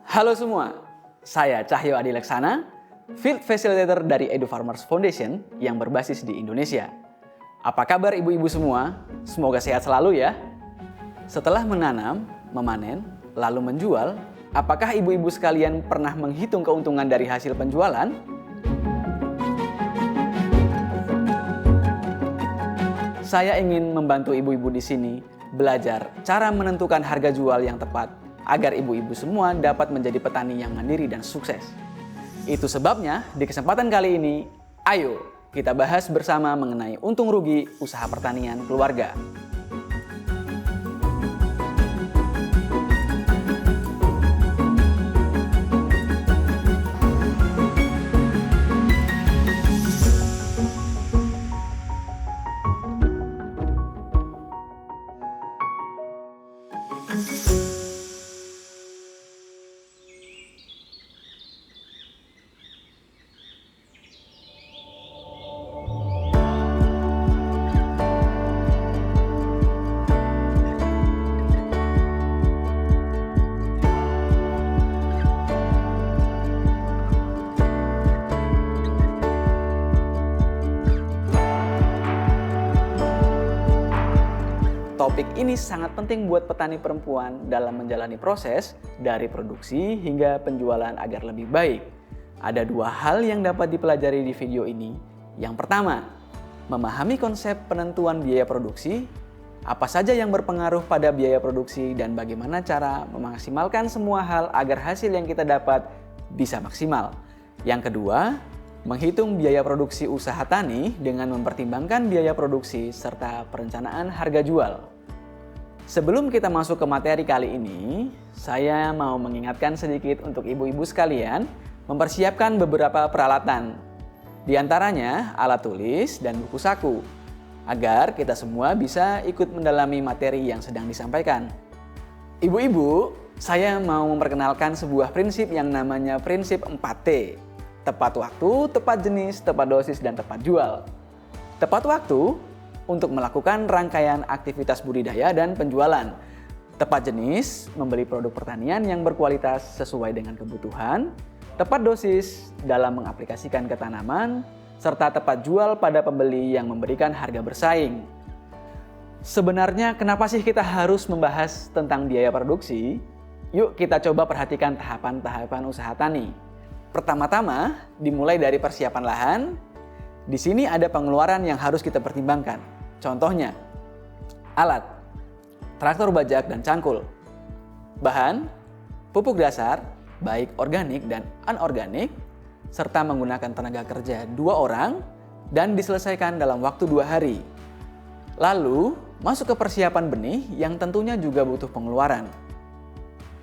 Halo semua, saya Cahyo Adileksana, Field Facilitator dari Edu Farmers Foundation yang berbasis di Indonesia. Apa kabar ibu-ibu semua? Semoga sehat selalu ya. Setelah menanam, memanen, lalu menjual, apakah ibu-ibu sekalian pernah menghitung keuntungan dari hasil penjualan? Saya ingin membantu ibu-ibu di sini belajar cara menentukan harga jual yang tepat agar ibu-ibu semua dapat menjadi petani yang mandiri dan sukses. Itu sebabnya di kesempatan kali ini, ayo kita bahas bersama mengenai untung rugi usaha pertanian keluarga. Topik ini sangat penting buat petani perempuan dalam menjalani proses dari produksi hingga penjualan agar lebih baik. Ada dua hal yang dapat dipelajari di video ini. Yang pertama, memahami konsep penentuan biaya produksi, apa saja yang berpengaruh pada biaya produksi dan bagaimana cara memaksimalkan semua hal agar hasil yang kita dapat bisa maksimal. Yang kedua, menghitung biaya produksi usaha tani dengan mempertimbangkan biaya produksi serta perencanaan harga jual. Sebelum kita masuk ke materi kali ini, saya mau mengingatkan sedikit untuk ibu-ibu sekalian mempersiapkan beberapa peralatan. Di antaranya alat tulis dan buku saku, agar kita semua bisa ikut mendalami materi yang sedang disampaikan. Ibu-ibu, saya mau memperkenalkan sebuah prinsip yang namanya prinsip 4T. Tepat waktu, tepat jenis, tepat dosis, dan tepat jual. Tepat waktu untuk melakukan rangkaian aktivitas budidaya dan penjualan. Tepat jenis, membeli produk pertanian yang berkualitas sesuai dengan kebutuhan. Tepat dosis dalam mengaplikasikan ke tanaman, serta tepat jual pada pembeli yang memberikan harga bersaing. Sebenarnya kenapa sih kita harus membahas tentang biaya produksi? Yuk kita coba perhatikan tahapan-tahapan usaha tani. Pertama-tama, dimulai dari persiapan lahan. Di sini ada pengeluaran yang harus kita pertimbangkan. Contohnya, alat, traktor bajak dan cangkul. Bahan, pupuk dasar, baik organik dan anorganik, serta menggunakan tenaga kerja 2 orang dan diselesaikan dalam waktu 2 hari. Lalu, masuk ke persiapan benih yang tentunya juga butuh pengeluaran.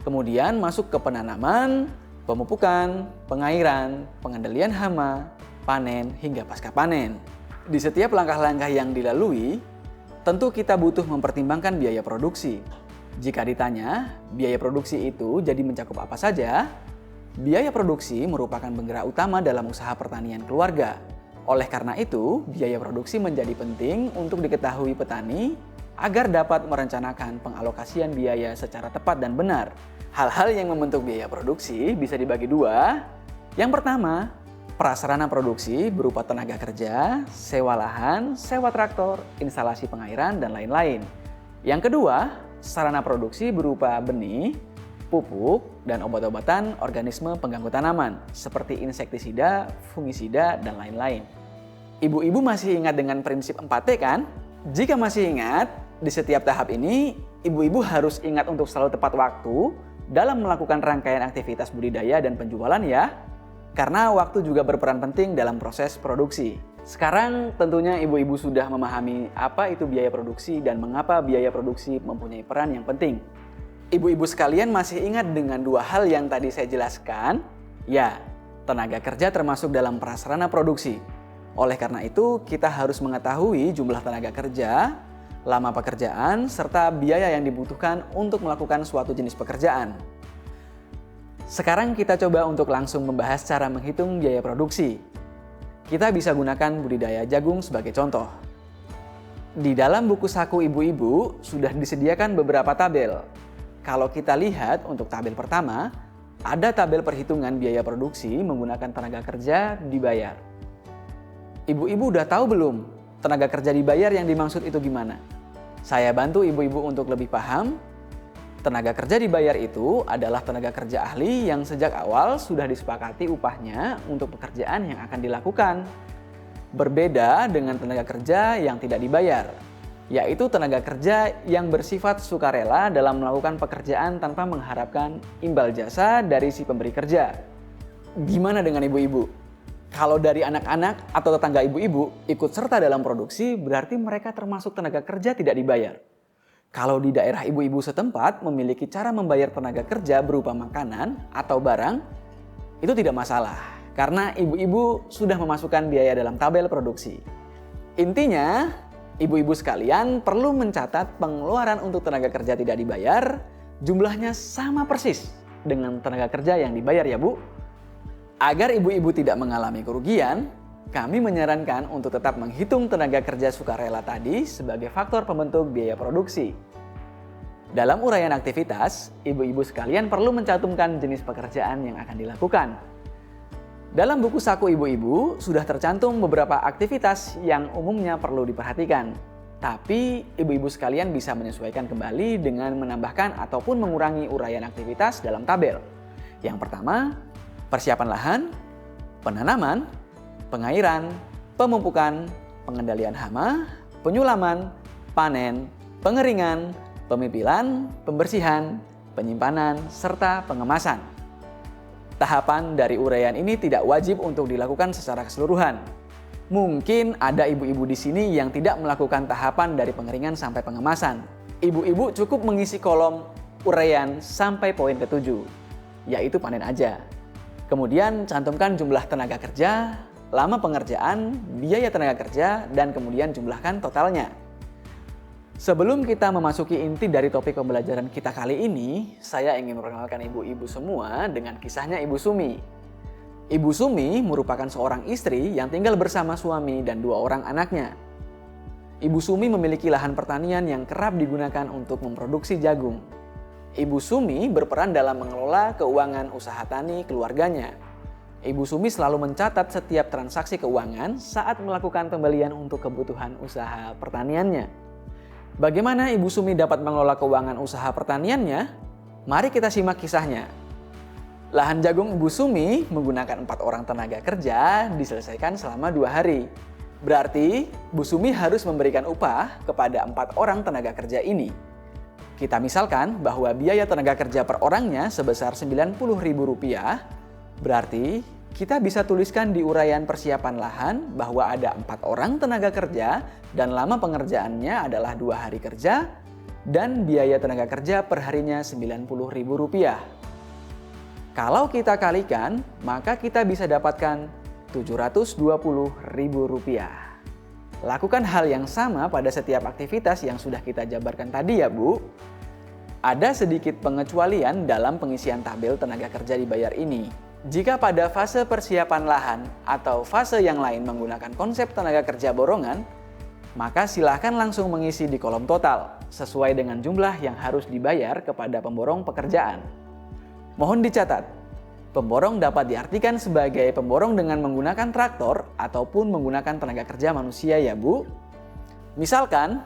Kemudian masuk ke penanaman, pemupukan, pengairan, pengendalian hama, panen, hingga pasca panen. Di setiap langkah-langkah yang dilalui, tentu kita butuh mempertimbangkan biaya produksi. Jika ditanya, biaya produksi itu jadi mencakup apa saja? Biaya produksi merupakan penggerak utama dalam usaha pertanian keluarga. Oleh karena itu, biaya produksi menjadi penting untuk diketahui petani agar dapat merencanakan pengalokasian biaya secara tepat dan benar. Hal-hal yang membentuk biaya produksi bisa dibagi 2. Yang pertama, prasarana produksi berupa tenaga kerja, sewa lahan, sewa traktor, instalasi pengairan, dan lain-lain. Yang kedua, sarana produksi berupa benih, pupuk, dan obat-obatan organisme pengganggu tanaman seperti insektisida, fungisida, dan lain-lain. Ibu-ibu masih ingat dengan prinsip 4T kan? Jika masih ingat, di setiap tahap ini, ibu-ibu harus ingat untuk selalu tepat waktu dalam melakukan rangkaian aktivitas budidaya dan penjualan ya. Karena waktu juga berperan penting dalam proses produksi. Sekarang tentunya ibu-ibu sudah memahami apa itu biaya produksi dan mengapa biaya produksi mempunyai peran yang penting. Ibu-ibu sekalian masih ingat dengan 2 hal yang tadi saya jelaskan? Ya, tenaga kerja termasuk dalam prasarana produksi. Oleh karena itu, kita harus mengetahui jumlah tenaga kerja, lama pekerjaan, serta biaya yang dibutuhkan untuk melakukan suatu jenis pekerjaan. Sekarang kita coba untuk langsung membahas cara menghitung biaya produksi. Kita bisa gunakan budidaya jagung sebagai contoh. Di dalam buku saku ibu-ibu sudah disediakan beberapa tabel. Kalau kita lihat untuk tabel pertama, ada tabel perhitungan biaya produksi menggunakan tenaga kerja dibayar. Ibu-ibu udah tahu belum tenaga kerja dibayar yang dimaksud itu gimana? Saya bantu ibu-ibu untuk lebih paham. Tenaga kerja dibayar itu adalah tenaga kerja ahli yang sejak awal sudah disepakati upahnya untuk pekerjaan yang akan dilakukan. Berbeda dengan tenaga kerja yang tidak dibayar, yaitu tenaga kerja yang bersifat sukarela dalam melakukan pekerjaan tanpa mengharapkan imbal jasa dari si pemberi kerja. Gimana dengan ibu-ibu? Kalau dari anak-anak atau tetangga ibu-ibu ikut serta dalam produksi, berarti mereka termasuk tenaga kerja tidak dibayar. Kalau di daerah ibu-ibu setempat memiliki cara membayar tenaga kerja berupa makanan atau barang, itu tidak masalah, karena ibu-ibu sudah memasukkan biaya dalam tabel produksi. Intinya, ibu-ibu sekalian perlu mencatat pengeluaran untuk tenaga kerja tidak dibayar, jumlahnya sama persis dengan tenaga kerja yang dibayar ya Bu. Agar ibu-ibu tidak mengalami kerugian, kami menyarankan untuk tetap menghitung tenaga kerja sukarela tadi sebagai faktor pembentuk biaya produksi. Dalam uraian aktivitas, ibu-ibu sekalian perlu mencantumkan jenis pekerjaan yang akan dilakukan. Dalam buku saku ibu-ibu sudah tercantum beberapa aktivitas yang umumnya perlu diperhatikan. Tapi ibu-ibu sekalian bisa menyesuaikan kembali dengan menambahkan ataupun mengurangi uraian aktivitas dalam tabel. Yang pertama, persiapan lahan, penanaman, pengairan, pemupukan, pengendalian hama, penyulaman, panen, pengeringan, pemipilan, pembersihan, penyimpanan, serta pengemasan. Tahapan dari uraian ini tidak wajib untuk dilakukan secara keseluruhan. Mungkin ada ibu-ibu di sini yang tidak melakukan tahapan dari pengeringan sampai pengemasan. Ibu-ibu cukup mengisi kolom uraian sampai poin ke-7, yaitu panen aja. Kemudian cantumkan jumlah tenaga kerja, lama pengerjaan, biaya tenaga kerja, dan kemudian jumlahkan totalnya. Sebelum kita memasuki inti dari topik pembelajaran kita kali ini, saya ingin memperkenalkan ibu-ibu semua dengan kisahnya Ibu Sumi. Ibu Sumi merupakan seorang istri yang tinggal bersama suami dan 2 orang anaknya. Ibu Sumi memiliki lahan pertanian yang kerap digunakan untuk memproduksi jagung. Ibu Sumi berperan dalam mengelola keuangan usaha tani keluarganya. Ibu Sumi selalu mencatat setiap transaksi keuangan saat melakukan pembelian untuk kebutuhan usaha pertaniannya. Bagaimana Ibu Sumi dapat mengelola keuangan usaha pertaniannya? Mari kita simak kisahnya. Lahan jagung Ibu Sumi menggunakan 4 orang tenaga kerja diselesaikan selama 2 hari. Berarti Bu Sumi harus memberikan upah kepada 4 orang tenaga kerja ini. Kita misalkan bahwa biaya tenaga kerja per orangnya sebesar Rp90.000, berarti kita bisa tuliskan di uraian persiapan lahan bahwa ada 4 orang tenaga kerja dan lama pengerjaannya adalah 2 hari kerja dan biaya tenaga kerja per harinya Rp90.000. Kalau kita kalikan, maka kita bisa dapatkan Rp720.000. Lakukan hal yang sama pada setiap aktivitas yang sudah kita jabarkan tadi ya Bu. Ada sedikit pengecualian dalam pengisian tabel tenaga kerja dibayar ini. Jika pada fase persiapan lahan atau fase yang lain menggunakan konsep tenaga kerja borongan, maka silakan langsung mengisi di kolom total sesuai dengan jumlah yang harus dibayar kepada pemborong pekerjaan. Mohon dicatat, pemborong dapat diartikan sebagai pemborong dengan menggunakan traktor ataupun menggunakan tenaga kerja manusia ya Bu. Misalkan,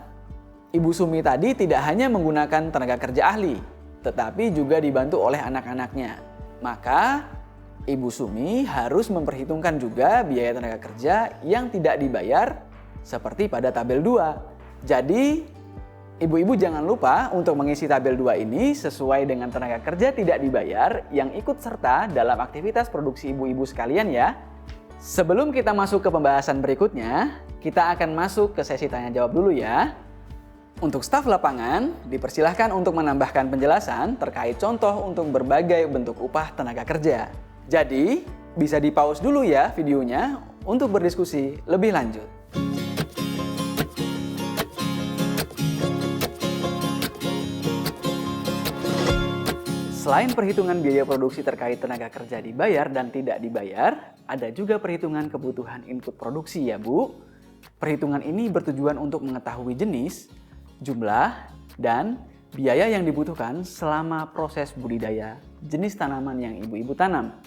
Ibu Sumi tadi tidak hanya menggunakan tenaga kerja ahli, tetapi juga dibantu oleh anak-anaknya. Maka, Ibu Sumi harus memperhitungkan juga biaya tenaga kerja yang tidak dibayar seperti pada tabel 2. Jadi, ibu-ibu jangan lupa untuk mengisi tabel 2 ini sesuai dengan tenaga kerja tidak dibayar yang ikut serta dalam aktivitas produksi ibu-ibu sekalian ya. Sebelum kita masuk ke pembahasan berikutnya, kita akan masuk ke sesi tanya jawab dulu ya. Untuk staf lapangan, dipersilahkan untuk menambahkan penjelasan terkait contoh untuk berbagai bentuk upah tenaga kerja. Jadi, bisa di-pause dulu ya videonya untuk berdiskusi lebih lanjut. Selain perhitungan biaya produksi terkait tenaga kerja dibayar dan tidak dibayar, ada juga perhitungan kebutuhan input produksi ya Bu. Perhitungan ini bertujuan untuk mengetahui jenis, jumlah, dan biaya yang dibutuhkan selama proses budidaya jenis tanaman yang ibu-ibu tanam.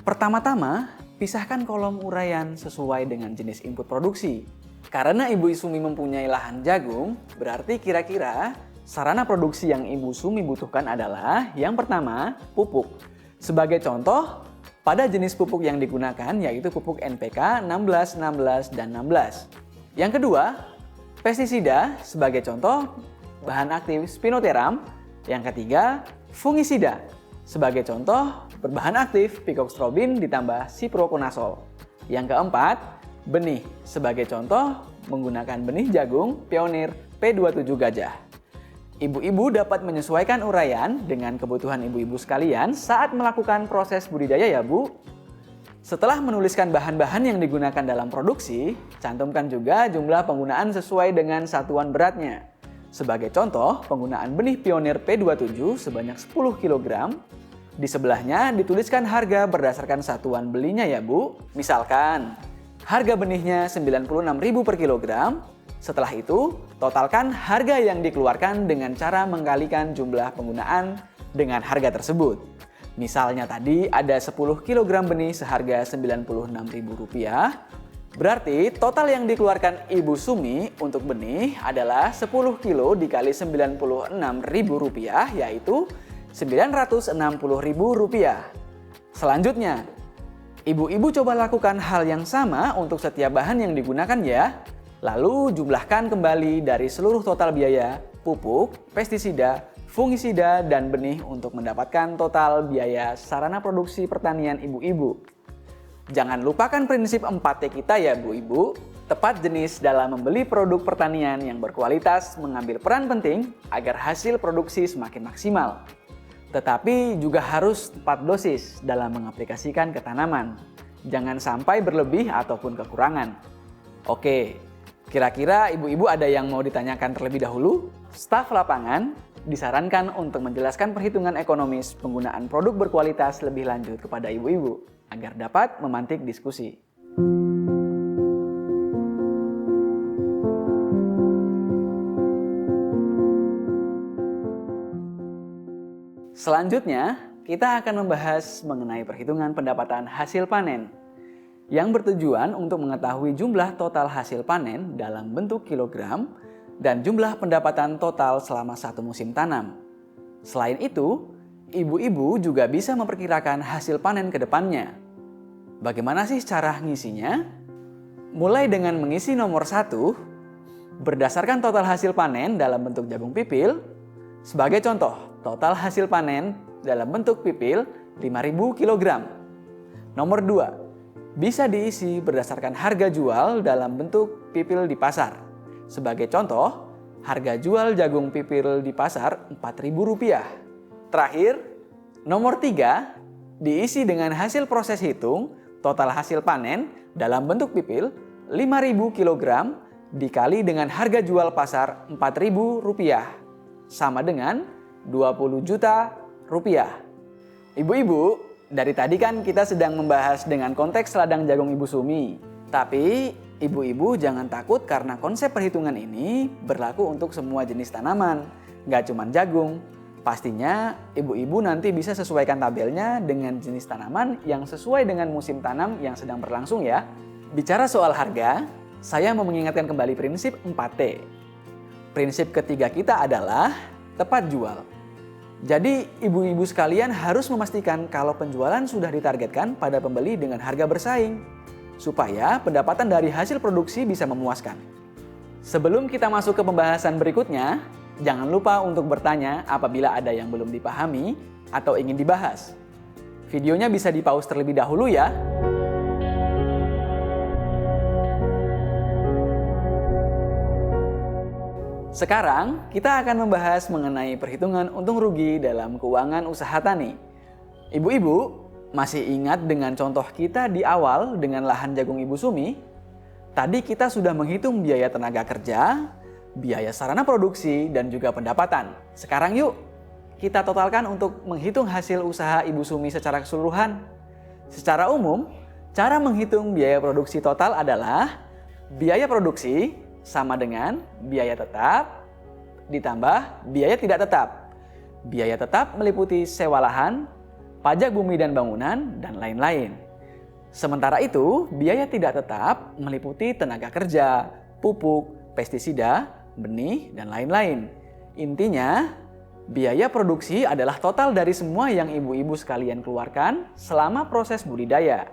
Pertama-tama, pisahkan kolom uraian sesuai dengan jenis input produksi. Karena Ibu Sumi mempunyai lahan jagung, berarti kira-kira sarana produksi yang Ibu Sumi butuhkan adalah yang pertama, pupuk. Sebagai contoh, pada jenis pupuk yang digunakan yaitu pupuk NPK 16, 16, dan 16. Yang kedua, pestisida sebagai contoh bahan aktif Spinoteram. Yang ketiga, fungisida sebagai contoh berbahan aktif Picoxtrobin ditambah Ciproconazole. Yang keempat, benih sebagai contoh menggunakan benih jagung Pionir P27 Gajah. Ibu-ibu dapat menyesuaikan uraian dengan kebutuhan ibu-ibu sekalian saat melakukan proses budidaya ya Bu. Setelah menuliskan bahan-bahan yang digunakan dalam produksi, cantumkan juga jumlah penggunaan sesuai dengan satuan beratnya. Sebagai contoh, penggunaan benih Pionir P27 sebanyak 10 kg. Di sebelahnya dituliskan harga berdasarkan satuan belinya ya Bu. Misalkan, harga benihnya Rp96.000 per kilogram. Setelah itu, totalkan harga yang dikeluarkan dengan cara mengkalikan jumlah penggunaan dengan harga tersebut. Misalnya tadi ada 10 kg benih seharga Rp96.000. Berarti total yang dikeluarkan Ibu Sumi untuk benih adalah 10 kilo dikali Rp96.000 yaitu Rp960.000. Selanjutnya, ibu-ibu coba lakukan hal yang sama untuk setiap bahan yang digunakan ya. Lalu jumlahkan kembali dari seluruh total biaya, pupuk, pestisida, fungisida, dan benih untuk mendapatkan total biaya sarana produksi pertanian ibu-ibu. Jangan lupakan prinsip 4T kita ya Bu-ibu. Tepat jenis dalam membeli produk pertanian yang berkualitas mengambil peran penting agar hasil produksi semakin maksimal. Tetapi juga harus tepat dosis dalam mengaplikasikan ke tanaman. Jangan sampai berlebih ataupun kekurangan. Oke, kira-kira ibu-ibu ada yang mau ditanyakan terlebih dahulu? Staf lapangan disarankan untuk menjelaskan perhitungan ekonomis penggunaan produk berkualitas lebih lanjut kepada ibu-ibu agar dapat memantik diskusi. Selanjutnya, kita akan membahas mengenai perhitungan pendapatan hasil panen yang bertujuan untuk mengetahui jumlah total hasil panen dalam bentuk kilogram dan jumlah pendapatan total selama satu musim tanam. Selain itu, ibu-ibu juga bisa memperkirakan hasil panen ke depannya. Bagaimana sih cara ngisinya? Mulai dengan mengisi nomor 1, berdasarkan total hasil panen dalam bentuk jagung pipil. Sebagai contoh, total hasil panen dalam bentuk pipil 5.000 kg. Nomor 2, bisa diisi berdasarkan harga jual dalam bentuk pipil di pasar. Sebagai contoh, harga jual jagung pipil di pasar Rp4.000. Terakhir, nomor 3, diisi dengan hasil proses hitung total hasil panen dalam bentuk pipil 5.000 kg dikali dengan harga jual pasar Rp4.000 sama dengan Rp20 juta. Ibu-ibu, dari tadi kan kita sedang membahas dengan konteks ladang jagung Ibu Sumi. Tapi ibu-ibu jangan takut karena konsep perhitungan ini berlaku untuk semua jenis tanaman, nggak cuma jagung. Pastinya ibu-ibu nanti bisa sesuaikan tabelnya dengan jenis tanaman yang sesuai dengan musim tanam yang sedang berlangsung ya. Bicara soal harga, saya mau mengingatkan kembali prinsip 4T. Prinsip ketiga kita adalah tepat jual. Jadi ibu-ibu sekalian harus memastikan kalau penjualan sudah ditargetkan pada pembeli dengan harga bersaing, supaya pendapatan dari hasil produksi bisa memuaskan. Sebelum kita masuk ke pembahasan berikutnya, jangan lupa untuk bertanya apabila ada yang belum dipahami atau ingin dibahas. Videonya bisa di-pause terlebih dahulu ya. Sekarang kita akan membahas mengenai perhitungan untung rugi dalam keuangan usaha tani. Ibu-ibu, masih ingat dengan contoh kita di awal dengan lahan jagung Ibu Sumi? Tadi kita sudah menghitung biaya tenaga kerja, biaya sarana produksi, dan juga pendapatan. Sekarang yuk, kita totalkan untuk menghitung hasil usaha Ibu Sumi secara keseluruhan. Secara umum, cara menghitung biaya produksi total adalah biaya produksi sama dengan biaya tetap ditambah biaya tidak tetap. Biaya tetap meliputi sewa lahan, pajak bumi dan bangunan, dan lain-lain. Sementara itu, biaya tidak tetap meliputi tenaga kerja, pupuk, pestisida, benih, dan lain-lain. Intinya, biaya produksi adalah total dari semua yang ibu-ibu sekalian keluarkan selama proses budidaya.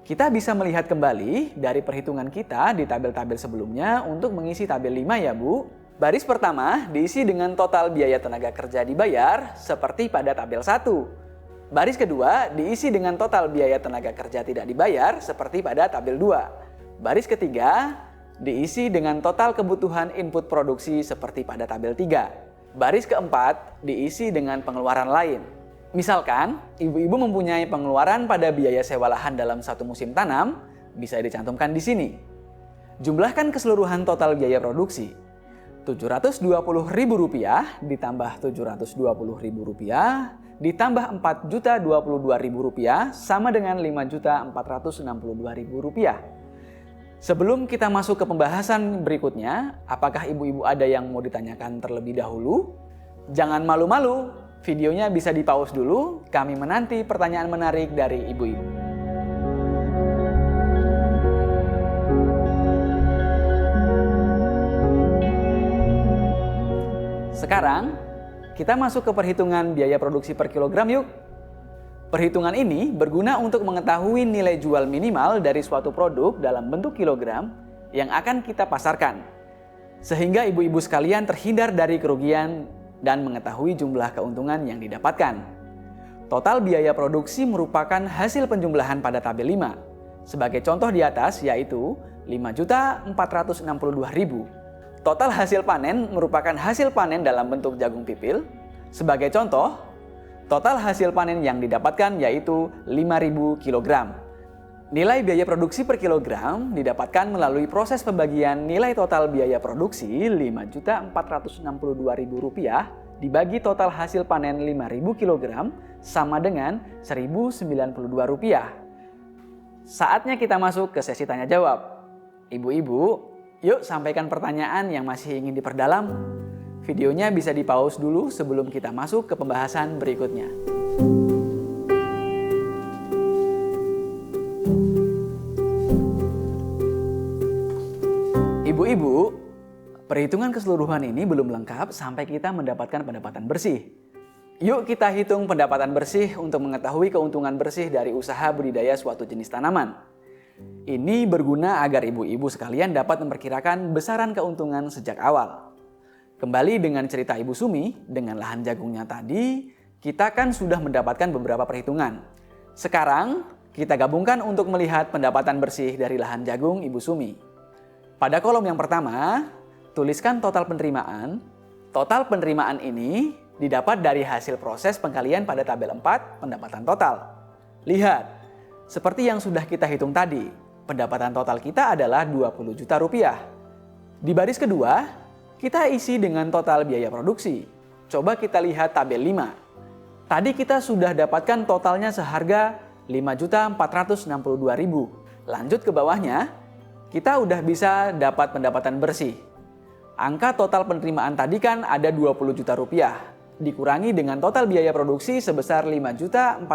Kita bisa melihat kembali dari perhitungan kita di tabel-tabel sebelumnya untuk mengisi tabel 5 ya Bu. Baris pertama diisi dengan total biaya tenaga kerja dibayar seperti pada tabel 1. Baris kedua diisi dengan total biaya tenaga kerja tidak dibayar seperti pada tabel 2. Baris ketiga diisi dengan total kebutuhan input produksi seperti pada tabel 3. Baris keempat diisi dengan pengeluaran lain. Misalkan, ibu-ibu mempunyai pengeluaran pada biaya sewa lahan dalam satu musim tanam, bisa dicantumkan di sini. Jumlahkan keseluruhan total biaya produksi. Rp720.000 ditambah Rp720.000 ditambah Rp4.022.000 sama dengan Rp5.462.000. Sebelum kita masuk ke pembahasan berikutnya, apakah ibu-ibu ada yang mau ditanyakan terlebih dahulu? Jangan malu-malu. Videonya bisa di-pause dulu, kami menanti pertanyaan menarik dari ibu-ibu. Sekarang, kita masuk ke perhitungan biaya produksi per kilogram yuk. Perhitungan ini berguna untuk mengetahui nilai jual minimal dari suatu produk dalam bentuk kilogram yang akan kita pasarkan. Sehingga ibu-ibu sekalian terhindar dari kerugian dan mengetahui jumlah keuntungan yang didapatkan. Total biaya produksi merupakan hasil penjumlahan pada tabel 5. Sebagai contoh di atas yaitu Rp5.462.000. Total hasil panen merupakan hasil panen dalam bentuk jagung pipil. Sebagai contoh, total hasil panen yang didapatkan yaitu 5.000 kg. Nilai biaya produksi per kilogram didapatkan melalui proses pembagian nilai total biaya produksi Rp5.462.000 dibagi total hasil panen 5.000 kg sama dengan Rp1.092. Saatnya kita masuk ke sesi tanya jawab. Ibu-ibu, yuk sampaikan pertanyaan yang masih ingin diperdalam. Videonya bisa di-pause dulu sebelum kita masuk ke pembahasan berikutnya. Ibu-ibu, perhitungan keseluruhan ini belum lengkap sampai kita mendapatkan pendapatan bersih. Yuk kita hitung pendapatan bersih untuk mengetahui keuntungan bersih dari usaha budidaya suatu jenis tanaman. Ini berguna agar ibu-ibu sekalian dapat memperkirakan besaran keuntungan sejak awal. Kembali dengan cerita Ibu Sumi, dengan lahan jagungnya tadi, kita kan sudah mendapatkan beberapa perhitungan. Sekarang, kita gabungkan untuk melihat pendapatan bersih dari lahan jagung Ibu Sumi. Pada kolom yang pertama, tuliskan total penerimaan. Total penerimaan ini didapat dari hasil proses pengkalian pada tabel 4 pendapatan total. Lihat, seperti yang sudah kita hitung tadi, pendapatan total kita adalah Rp20 juta. Di baris kedua, kita isi dengan total biaya produksi. Coba kita lihat tabel 5. Tadi kita sudah dapatkan totalnya seharga Rp5.462.000. Lanjut ke bawahnya, kita udah bisa dapat pendapatan bersih. Angka total penerimaan tadi kan ada Rp20 juta, dikurangi dengan total biaya produksi sebesar Rp5.462.000.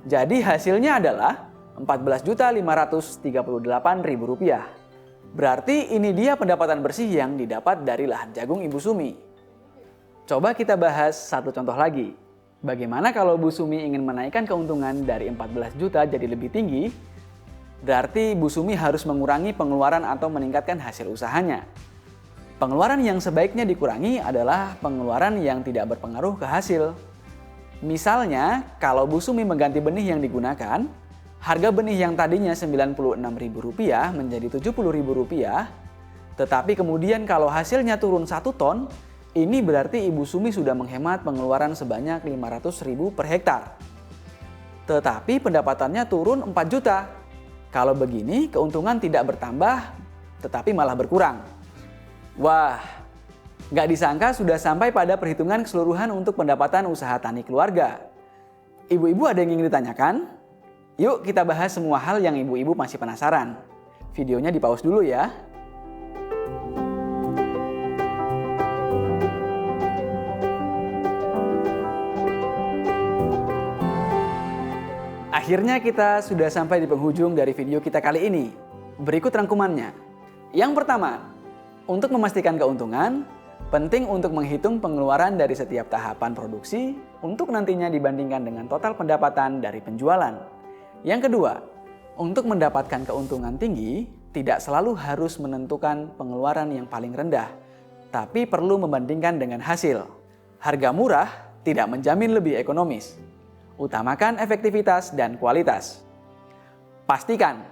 Jadi hasilnya adalah Rp14.538.000. Berarti ini dia pendapatan bersih yang didapat dari lahan jagung Ibu Sumi. Coba kita bahas satu contoh lagi. Bagaimana kalau Bu Sumi ingin menaikkan keuntungan dari 14 juta jadi lebih tinggi? Berarti Bu Sumi harus mengurangi pengeluaran atau meningkatkan hasil usahanya. Pengeluaran yang sebaiknya dikurangi adalah pengeluaran yang tidak berpengaruh ke hasil. Misalnya, kalau Bu Sumi mengganti benih yang digunakan, harga benih yang tadinya Rp96.000 menjadi Rp70.000, tetapi kemudian kalau hasilnya turun 1 ton, ini berarti Ibu Sumi sudah menghemat pengeluaran sebanyak Rp500.000 per hektar. Tetapi pendapatannya turun 4 juta. Kalau begini, keuntungan tidak bertambah, tetapi malah berkurang. Wah, nggak disangka sudah sampai pada perhitungan keseluruhan untuk pendapatan usaha tani keluarga. Ibu-ibu ada yang ingin ditanyakan? Yuk kita bahas semua hal yang ibu-ibu masih penasaran. Videonya di-pause dulu ya. Akhirnya kita sudah sampai di penghujung dari video kita kali ini. Berikut rangkumannya. Yang pertama, untuk memastikan keuntungan, penting untuk menghitung pengeluaran dari setiap tahapan produksi untuk nantinya dibandingkan dengan total pendapatan dari penjualan. Yang kedua, untuk mendapatkan keuntungan tinggi, tidak selalu harus menentukan pengeluaran yang paling rendah, tapi perlu membandingkan dengan hasil. Harga murah tidak menjamin lebih ekonomis. Utamakan efektivitas dan kualitas. Pastikan,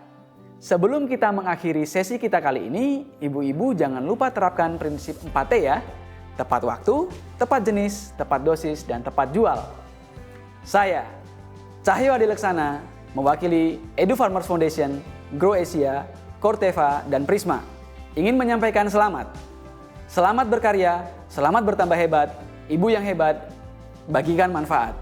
sebelum kita mengakhiri sesi kita kali ini, ibu-ibu jangan lupa terapkan prinsip 4T ya. Tepat waktu, tepat jenis, tepat dosis, dan tepat jual. Saya, Cahyo Adileksana, mewakili Edu Farmers Foundation, Grow Asia, Corteva, dan Prisma, ingin menyampaikan selamat. Selamat berkarya, selamat bertambah hebat, ibu yang hebat, bagikan manfaat.